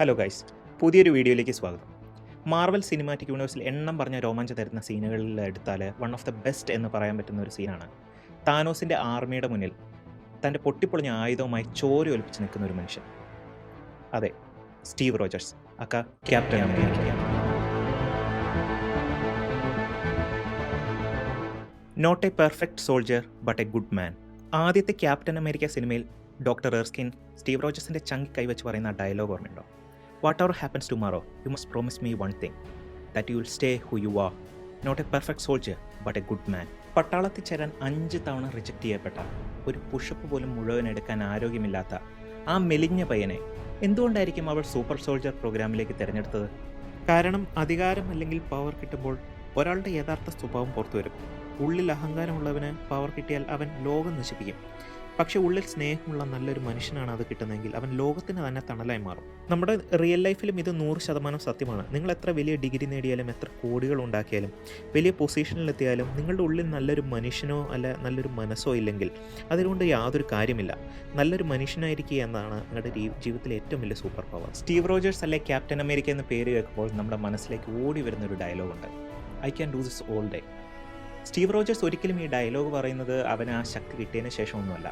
Hello guys, പുതിയൊരു വീഡിയോയിലേക്ക് സ്വാഗതം. മാർവൽ സിനിമാറ്റിക് യൂണിവേഴ്സിൽ എണ്ണം പറഞ്ഞ രോമാഞ്ചം തരുന്ന സീനുകളിൽ എടുത്താൽ വൺ ഓഫ് ദ ബെസ്റ്റ് എന്ന് പറയാൻ പറ്റുന്ന ഒരു സീനാണ് താനോസിൻ്റെ ആർമിയുടെ മുന്നിൽ തൻ്റെ പൊട്ടിപ്പൊളിഞ്ഞ ആയുധവുമായി ചോര ഒലിപ്പിച്ച് നിൽക്കുന്ന ഒരു മനുഷ്യൻ. അതെ, Steve Rogers, Captain America. Not a perfect soldier but a good man. ആദ്യത്തെ ക്യാപ്റ്റൻ അമേരിക്ക സിനിമയിൽ ഡോക്ടർ എർസ്കിൻ സ്റ്റീവ് റോജേഴ്സിൻ്റെ ചങ്കി കൈവച്ച് പറയുന്ന ഡയലോഗ് ഓർമ്മയുണ്ടോ? Whatever happens tomorrow, you must promise me one thing, that you will stay who you are. Not a perfect soldier, but a good man. പട്ടാളത്തിൽ ചേരാൻ 5 തവണ റിജക്റ്റ് ചെയ്യപ്പെട്ട, ഒരു പുഷപ്പ് പോലും മുഴുവൻ എടുക്കാൻ ആരോഗ്യമില്ലാത്ത ആ മെലിഞ്ഞ പയ്യനെ എന്തുകൊണ്ടായിരിക്കും അവൾ സൂപ്പർ സോൾജർ പ്രോഗ്രാമിലേക്ക് തിരഞ്ഞെടുത്തത്? കാരണം അധികാരം അല്ലെങ്കിൽ പവർ കിട്ടുമ്പോൾ ഒരാളുടെ യഥാർത്ഥ സ്വഭാവം പുറത്തു വരും. ഉള്ളിൽ അഹങ്കാരമുള്ളവന് പവർ കിട്ടിയാൽ അവൻ ലോകം നശിപ്പിക്കും. പക്ഷേ ഉള്ളിൽ സ്നേഹമുള്ള നല്ലൊരു മനുഷ്യനാണ് അത് കിട്ടുന്നതെങ്കിൽ അവൻ ലോകത്തിന് തന്നെ തണലായി മാറും. നമ്മുടെ റിയൽ ലൈഫിലും ഇത് 100% സത്യമാണ്. നിങ്ങൾ എത്ര വലിയ ഡിഗ്രി നേടിയാലും, എത്ര കോടികൾ ഉണ്ടാക്കിയാലും, വലിയ പൊസിഷനിലെത്തിയാലും, നിങ്ങളുടെ ഉള്ളിൽ നല്ലൊരു മനുഷ്യനോ അല്ല നല്ലൊരു മനസ്സോ ഇല്ലെങ്കിൽ അതുകൊണ്ട് യാതൊരു കാര്യമില്ല. നല്ലൊരു മനുഷ്യനായിരിക്കുക എന്നതാണ് നിങ്ങളുടെ ജീവിതത്തിലെ ഏറ്റവും വലിയ സൂപ്പർ പവർ. സ്റ്റീവ് റോജേഴ്സ് അല്ലെ ക്യാപ്റ്റൻ അമേരിക്ക എന്ന് പേര് കേൾക്കുമ്പോൾ നമ്മുടെ മനസ്സിലേക്ക് ഓടി വരുന്നൊരു ഡയലോഗുണ്ട്, I can do this all day. Steve Rogers ഒരിക്കലും ഈ ഡയലോഗ് പറയുന്നത് അവന് ആ ശക്തി കിട്ടിയതിന് ശേഷമൊന്നുമല്ല.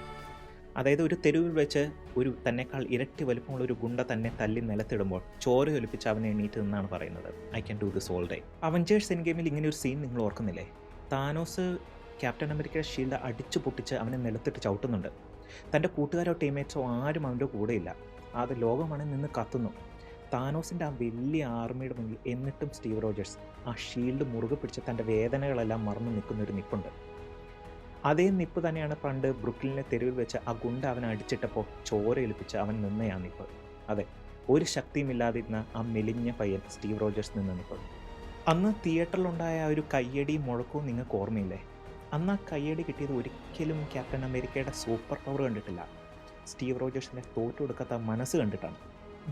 അതായത് ഒരു തെരുവിൽ വെച്ച് ഒരു തന്നെക്കാൾ ഇരട്ടി വലുപ്പമുള്ള ഒരു ഗുണ്ട തന്നെ തല്ലി നിലത്തിടുമ്പോൾ ചോരയൊലിപ്പിച്ച് അവനെ എണീറ്റ് നിന്നാണ് പറയുന്നത്, I can do this all day. Avengers N ഗെയിമിൽ ഇങ്ങനെ ഒരു സീൻ നിങ്ങൾ ഓർക്കുന്നില്ലേ? താനോസ് ക്യാപ്റ്റൻ അമേരിക്കയുടെ ഷീൽഡ് അടിച്ചു പൊട്ടിച്ച് അവനെ നിലത്തിട്ട് ചവിട്ടുന്നുണ്ട്. തൻ്റെ കൂട്ടുകാരോ ടീംമേറ്റ്സോ ആരും അവൻ്റെ കൂടെയില്ല. അത് ലോകമാണ് നിന്ന് കത്തുന്നു. താനോസിൻ്റെ ആ വലിയ ആർമിയുടെ മുന്നിൽ എന്നിട്ടും സ്റ്റീവ് റോജേഴ്സ് ആ ഷീൽഡ് മുറുകെ പിടിച്ച് തൻ്റെ വേദനകളെല്ലാം മറന്നു നിൽക്കുന്നൊരു നിപ്പുണ്ട്. അതേ നിപ്പ് തന്നെയാണ് പണ്ട് ബ്രുക്ലിനെ തെരുവിൽ വെച്ച് ആ ഗുണ്ട അവനെ അടിച്ചിട്ടപ്പോൾ ചോരയൊലിപ്പിച്ച് അവൻ നിന്നയാ നിപ്പ്. അതെ, ഒരു ശക്തിയുമില്ലാതിരുന്ന ആ മെലിഞ്ഞ പയ്യൻ സ്റ്റീവ് റോജേഴ്സ് നിന്ന നിപ്പ്. അന്ന് തിയേറ്ററിലുണ്ടായ ആ ഒരു കയ്യടി മുഴക്കവും നിങ്ങൾക്ക് ഓർമ്മയില്ലേ? അന്ന് ആ കയ്യടി കിട്ടിയത് ഒരിക്കലും ക്യാപ്റ്റൻ അമേരിക്കയുടെ സൂപ്പർ പവർ കണ്ടിട്ടില്ല, സ്റ്റീവ് റോജേഴ്സിനെ തോറ്റു കൊടുക്കാത്ത മനസ്സ് കണ്ടിട്ടാണ്.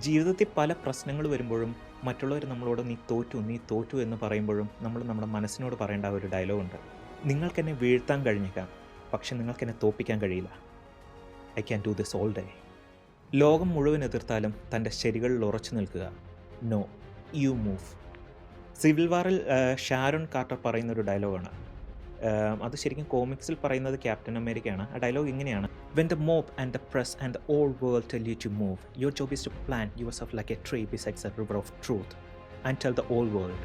ജീവിതത്തിൽ പല പ്രശ്നങ്ങൾ വരുമ്പോഴും മറ്റുള്ളവർ നമ്മളോട് നീ തോറ്റു എന്ന് പറയുമ്പോഴും നമ്മൾ നമ്മുടെ മനസ്സിനോട് പറയേണ്ട ഒരു ഡയലോഗുണ്ട്, നിങ്ങൾക്കെന്നെ വീഴ്ത്താൻ കഴിഞ്ഞേക്കാം, പക്ഷെ നിങ്ങൾക്കെന്നെ തോൽപ്പിക്കാൻ കഴിയില്ല. I can do this all day. ലോകം മുഴുവൻ എതിർത്താലും തൻ്റെ ശരികളിൽ ഉറച്ചു നിൽക്കുക, നോ യു മൂവ്. സിവിൽ വാറിൽ ഷാരോൺ കാർട്ടർ പറയുന്നൊരു ഡയലോഗാണ്. അത് ശരിക്കും കോമിക്സിൽ പറയുന്നത് ക്യാപ്റ്റൻ അമേരിക്കയാണ്. ആ ഡയലോഗ് ഇങ്ങനെയാണ്, when the mob and the press and the whole world tell you to move, your job is to plant yourself like a tree beside the river of truth and tell the whole world,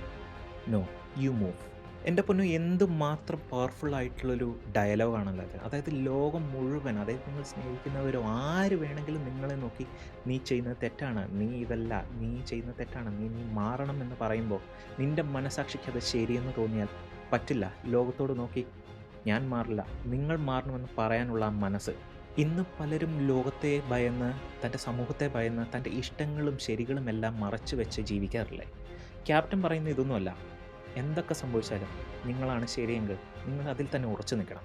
no you move. എൻ്റെ പൊന്നു, എന്തുമാത്രം powerful ആയിട്ടുള്ളൊരു ഡയലോഗാണല്ലോ അത്. അതായത് ലോകം മുഴുവൻ, അതായത് നിങ്ങൾ സ്നേഹിക്കുന്നവരോ ആര് വേണമെങ്കിലും നിങ്ങളെ നോക്കി നീ ചെയ്യുന്നത് തെറ്റാണ്, നീ ഇതല്ല, നീ ചെയ്യുന്നത് തെറ്റാണ്, നീ മാറണം എന്ന് പറയുമ്പോൾ നിൻ്റെ മനസാക്ഷിക്ക് അത് ശരിയെന്ന് തോന്നിയാൽ പറ്റില്ല. ലോകത്തോട് നോക്കി ഞാൻ മാറില്ല, നിങ്ങൾ മാറണമെന്ന് പറയാനുള്ള ആ മനസ്സ്. ഇന്ന് പലരും ലോകത്തെ ഭയന്ന്, തൻ്റെ സമൂഹത്തെ ഭയന്ന്, തൻ്റെ ഇഷ്ടങ്ങളും ശരികളും എല്ലാം മറച്ചു വെച്ച് ജീവിക്കാറില്ലേ? ക്യാപ്റ്റൻ പറയുന്ന ഇതൊന്നുമല്ല. എന്തൊക്കെ സംഭവിച്ചാലും നിങ്ങളാണ് ശരിയെങ്കിൽ നിങ്ങൾ അതിൽ തന്നെ ഉറച്ചു നിൽക്കണം.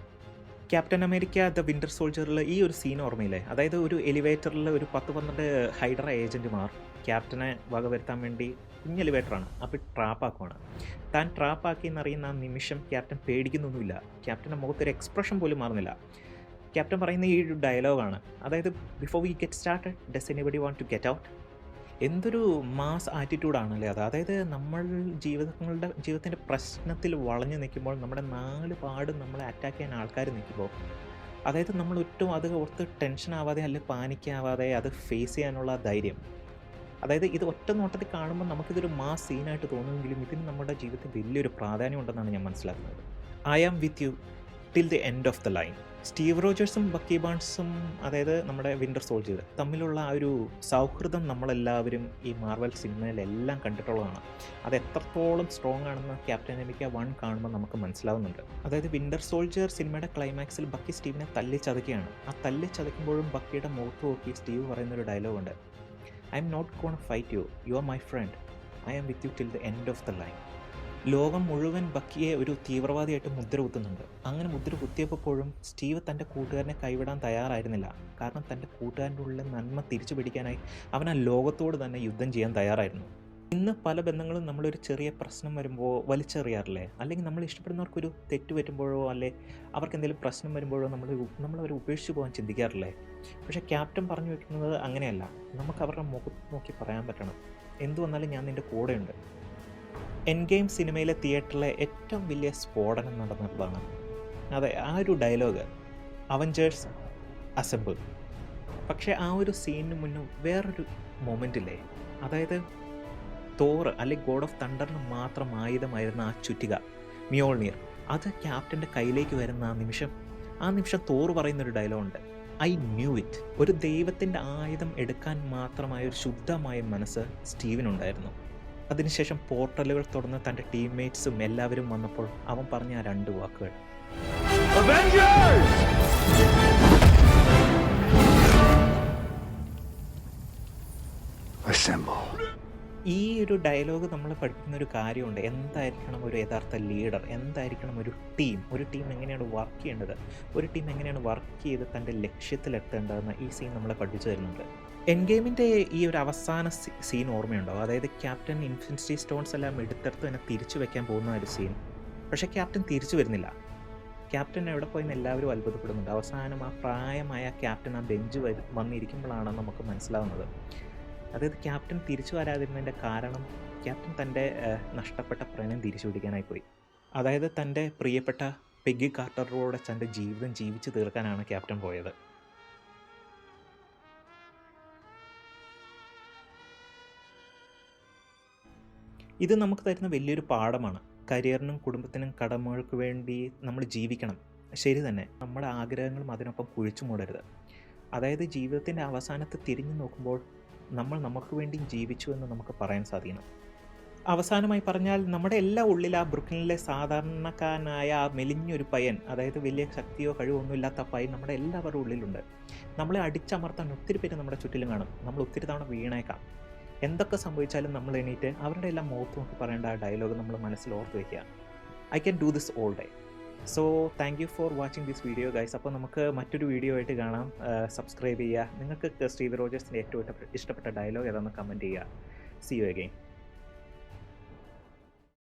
ക്യാപ്റ്റൻ അമേരിക്ക ദ വിൻ്റർ സോൾജറിൽ ഈ ഒരു സീൻ ഓർമ്മയില്ലേ? അതായത് ഒരു എലിവേറ്ററിൽ ഒരു 10-12 ഹൈഡ്ര ഏജൻറ്റുമാർ ക്യാപ്റ്റനെ വകവരുത്താൻ വേണ്ടി കുഞ്ഞ് എലിവേറ്ററാണ്, അപ്പോൾ ട്രാപ്പാക്കുവാണ്. താൻ ട്രാപ്പാക്കി എന്നറിയുന്ന ആ നിമിഷം ക്യാപ്റ്റൻ പേടിക്കുന്നൊന്നുമില്ല. ക്യാപ്റ്റൻ്റെ മുഖത്തൊരു എക്സ്പ്രഷൻ പോലും മാറുന്നില്ല. ക്യാപ്റ്റൻ പറയുന്ന ഈ ഒരു ഡയലോഗാണ്, അതായത് before we get started does anybody want to get out. എന്തൊരു മാസ് ആറ്റിറ്റ്യൂഡാണല്ലേ അത്. അതായത് നമ്മൾ ജീവിതത്തിൻ്റെ പ്രശ്നത്തിൽ വളഞ്ഞു നിൽക്കുമ്പോൾ, നമ്മുടെ 4 പാടും നമ്മളെ അറ്റാക്ക് ചെയ്യാൻ ആൾക്കാർ നിൽക്കുമ്പോൾ, അതായത് നമ്മൾ ഒട്ടും അത് ഓർത്ത് ടെൻഷൻ ആവാതെ അല്ലെങ്കിൽ പാനിക്കാവാതെ അത് ഫേസ് ചെയ്യാനുള്ള ധൈര്യം, അതായത് ഇത് ഒറ്റ നോട്ടത്തിൽ കാണുമ്പോൾ നമുക്കിതൊരു മാസ് സീനായിട്ട് തോന്നുമെങ്കിലും ഇതിന് നമ്മുടെ ജീവിതത്തിൽ വലിയൊരു പ്രാധാന്യം ഉണ്ടെന്നാണ് ഞാൻ മനസ്സിലാക്കുന്നത്. I am with you till the end of the line. Steve റോജേഴ്സും ബക്കി ബാൺസും, അതായത് നമ്മുടെ വിൻ്റർ സോൾജർ തമ്മിലുള്ള ആ ഒരു സൗഹൃദം നമ്മളെല്ലാവരും ഈ മാർവൽ സിനിമയിലെല്ലാം കണ്ടിട്ടുള്ളതാണ്. അത് എത്രത്തോളം സ്ട്രോങ് ആണെന്ന് ക്യാപ്റ്റൻ അമേരിക്ക 1 കാണുമ്പോൾ നമുക്ക് മനസ്സിലാവുന്നുണ്ട്. അതായത് വിൻ്റർ സോൾജർ സിനിമയുടെ ക്ലൈമാക്സിൽ ബക്കി സ്റ്റീവിനെ തല്ലിച്ചതയ്ക്കുകയാണ്. ആ തല്ലിച്ചതയ്ക്കുമ്പോഴും ബക്കിയുടെ മുഖത്ത് നോക്കി സ്റ്റീവ് പറയുന്നൊരു ഡയലോഗുണ്ട്, I am not gonna fight you, you are my friend, I am with you till the end of the line. ലോകം മുഴുവൻ ബക്കിയെ ഒരു തീവ്രവാദിയായിട്ട് മുദ്ര കുത്തുന്നുണ്ട്. അങ്ങനെ മുദ്ര കുത്തിയപ്പോഴും സ്റ്റീവ് തൻ്റെ കൂട്ടുകാരനെ കൈവിടാൻ തയ്യാറായിരുന്നില്ല. കാരണം തൻ്റെ കൂട്ടുകാരൻ്റെ ഉള്ളിലെ നന്മ തിരിച്ചു പിടിക്കാനായി അവൻ ആ ലോകത്തോട് തന്നെ യുദ്ധം ചെയ്യാൻ തയ്യാറായിരുന്നു. ഇന്ന് പല ബന്ധങ്ങളും നമ്മളൊരു ചെറിയ പ്രശ്നം വരുമ്പോൾ വലിച്ചെറിയാറില്ലേ? അല്ലെങ്കിൽ നമ്മൾ ഇഷ്ടപ്പെടുന്നവർക്കൊരു തെറ്റ് പറ്റുമ്പോഴോ അല്ലെ അവർക്കെന്തെങ്കിലും പ്രശ്നം വരുമ്പോഴോ നമ്മളവരെ ഉപേക്ഷിച്ച് പോകാൻ ചിന്തിക്കാറില്ലേ? പക്ഷേ ക്യാപ്റ്റൻ പറഞ്ഞു വെക്കുന്നത് അങ്ങനെയല്ല. നമുക്ക് അവരുടെ മുഖത്ത് നോക്കി പറയാൻ പറ്റണം, എന്ത് വന്നാലും ഞാൻ നിൻ്റെ കൂടെയുണ്ട്. എൻ ഗെയിം സിനിമയിലെ തിയേറ്ററിലെ ഏറ്റവും വലിയ സ്ഫോടനം നടന്നിട്ടുള്ളതാണ്. അതെ, ആ ഒരു ഡയലോഗ് അവഞ്ചേഴ്സ് അസംബിൾ. പക്ഷേ ആ ഒരു സീനിന് മുന്നേ വേറൊരു മൊമെൻ്റില്ലേ, അതായത് തോർ അല്ലെങ്കിൽ ഗോഡ് ഓഫ് തണ്ടറിന് മാത്രം ആയുധമായിരുന്ന ആ ചുറ്റിക മ്യോൾനീർ, അത് ക്യാപ്റ്റൻ്റെ കയ്യിലേക്ക് വരുന്ന ആ നിമിഷം തോർ പറയുന്നൊരു ഡയലോഗുണ്ട്, ഐ ന്യൂ ഇറ്റ്. ഒരു ദൈവത്തിൻ്റെ ആയുധം എടുക്കാൻ മാത്രമായ ഒരു ശുദ്ധമായ മനസ്സ് സ്റ്റീവിനുണ്ടായിരുന്നു. അതിനുശേഷം പോർട്ടലുകൾ തുറന്ന് തൻ്റെ ടീംമേറ്റ്സും എല്ലാവരും വന്നപ്പോൾ അവൻ പറഞ്ഞ ആ 2 വാക്കുകൾ, ഈ ഒരു ഡയലോഗ് നമ്മൾ പഠിക്കുന്ന ഒരു കാര്യമുണ്ട്. എന്തായിരിക്കണം ഒരു യഥാർത്ഥ ലീഡർ, എന്തായിരിക്കണം ഒരു ടീം എങ്ങനെയാണ് വർക്ക് ചെയ്യേണ്ടത്, ഒരു ടീം എങ്ങനെയാണ് വർക്ക് ചെയ്ത് തൻ്റെ ലക്ഷ്യത്തിലെത്തേണ്ടതെന്ന് ഈ സീൻ നമ്മളെ പഠിപ്പിച്ചു തരുന്നുണ്ട്. എൻ ഗെയിമിൻ്റെ ഈ ഒരു അവസാന സീൻ ഓർമ്മയുണ്ടോ? അതായത് ക്യാപ്റ്റൻ ഇൻഫിനിറ്റി സ്റ്റോൺസ് എല്ലാം എടുത്തെടുത്ത് തന്നെ തിരിച്ചു വെക്കാൻ പോകുന്ന ഒരു സീൻ. പക്ഷേ ക്യാപ്റ്റൻ തിരിച്ചു വരുന്നില്ല. ക്യാപ്റ്റൻ എവിടെ പോയെന്ന് എല്ലാവരും അത്ഭുതപ്പെടുന്നുണ്ട്. അവസാനം ആ പ്രായമായ ക്യാപ്റ്റൻ ആ ബെഞ്ച് വന്നിരിക്കുമ്പോഴാണ് നമുക്ക് മനസ്സിലാവുന്നത്. അതായത് ക്യാപ്റ്റൻ തിരിച്ചു വരാതിരുന്നതിൻ്റെ കാരണം ക്യാപ്റ്റൻ തൻ്റെ നഷ്ടപ്പെട്ട പ്രണയം തിരിച്ചു പിടിക്കാനായി പോയി. അതായത് തൻ്റെ പ്രിയപ്പെട്ട പെഗ്ഗി കാർട്ടറോടെ തൻ്റെ ജീവിതം ജീവിച്ചു തീർക്കാനാണ് ക്യാപ്റ്റൻ പോയത്. ഇത് നമുക്ക് തരുന്ന വലിയൊരു പാഠമാണ്. കരിയറിനും കുടുംബത്തിനും കടമകൾക്ക് വേണ്ടി നമ്മൾ ജീവിക്കണം, ശരി തന്നെ. നമ്മുടെ ആഗ്രഹങ്ങളും അതിനൊപ്പം കുഴിച്ചു മൂടരുത്. അതായത് ജീവിതത്തിൻ്റെ അവസാനത്ത് തിരിഞ്ഞു നോക്കുമ്പോൾ നമ്മൾ നമുക്ക് വേണ്ടി ജീവിച്ചു എന്ന് നമുക്ക് പറയാൻ സാധിക്കണം. അവസാനമായി പറഞ്ഞാൽ, നമ്മുടെ എല്ലാ ഉള്ളിൽ ആ ബ്രുക്ലിനിലെ സാധാരണക്കാരനായ ആ മെലിഞ്ഞൊരു പയ്യൻ, അതായത് വലിയ ശക്തിയോ കഴിവോ ഒന്നുമില്ലാത്ത പയ്യൻ നമ്മുടെ എല്ലാവരുടെ ഉള്ളിലുണ്ട്. നമ്മളെ അടിച്ചമർത്താൻ ഒത്തിരി പേര് നമ്മുടെ ചുറ്റിലും കാണും. നമ്മൾ ഒത്തിരി തവണ വീണേക്കാം. എന്തൊക്കെ സംഭവിച്ചാലും നമ്മൾ എണീറ്റ് അവരുടെ എല്ലാം മുഖത്ത് നോക്കി പറയേണ്ട ആ ഡയലോഗ് നമ്മൾ മനസ്സിൽ ഓർത്ത് വയ്ക്കുക, I can do this all day. So thank you for watching this video guys. അപ്പോൾ നമുക്ക് മറ്റൊരു വീഡിയോ ആയിട്ട് കാണാം. സബ്സ്ക്രൈബ് ചെയ്യുക. നിങ്ങൾക്ക് സ്റ്റീവ് റോജേഴ്സിൻ്റെ ഏറ്റവും ഇഷ്ടപ്പെട്ട ഡയലോഗ് ഏതാണെന്ന് കമൻറ്റ് ചെയ്യുക. See you again.